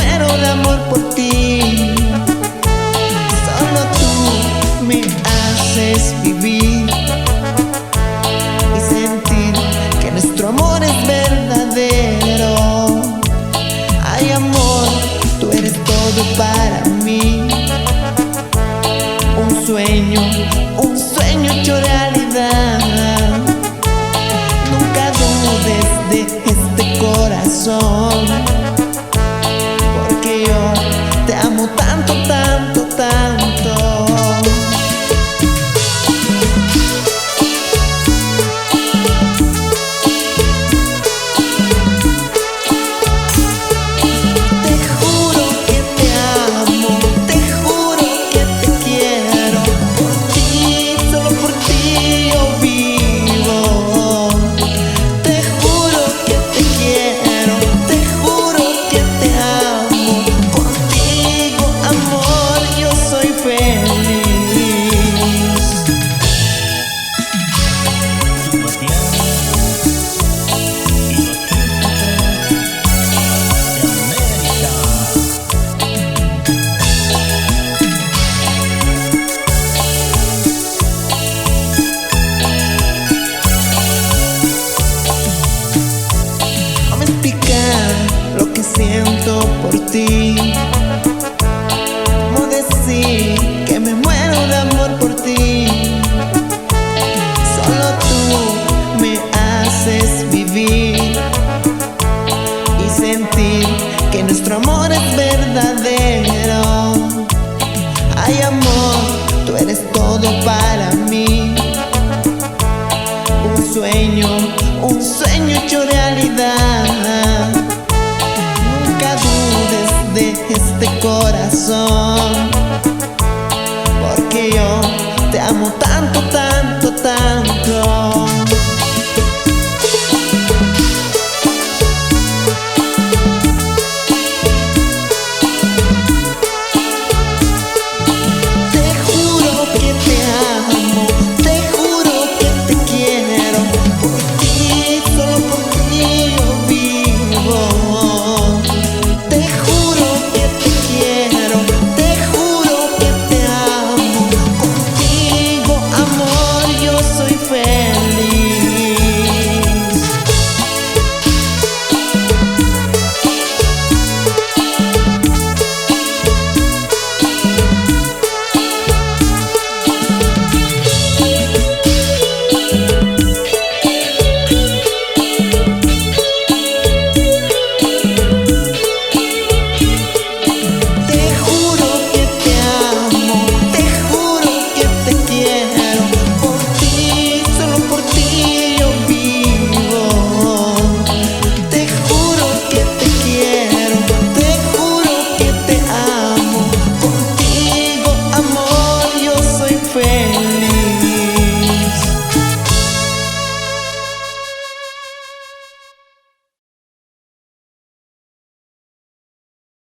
muero de amor por ti. Solo tú me haces vivir y sentir que nuestro amor es verdadero. Ay, amor, tú eres todo para mí. Un sueño hecho realidad. Nunca dudes de este corazón, porque yo te amo tanto, tanto, tanto. Lo que siento por ti, cómo decir que me muero de amor por ti. Solo tú me haces vivir y sentir que nuestro amor es verdadero. Ay, amor, tú eres todo para mí. Un sueño hecho realidad. Nunca dudes de este corazón, porque yo te amo tanto, tanto, tanto.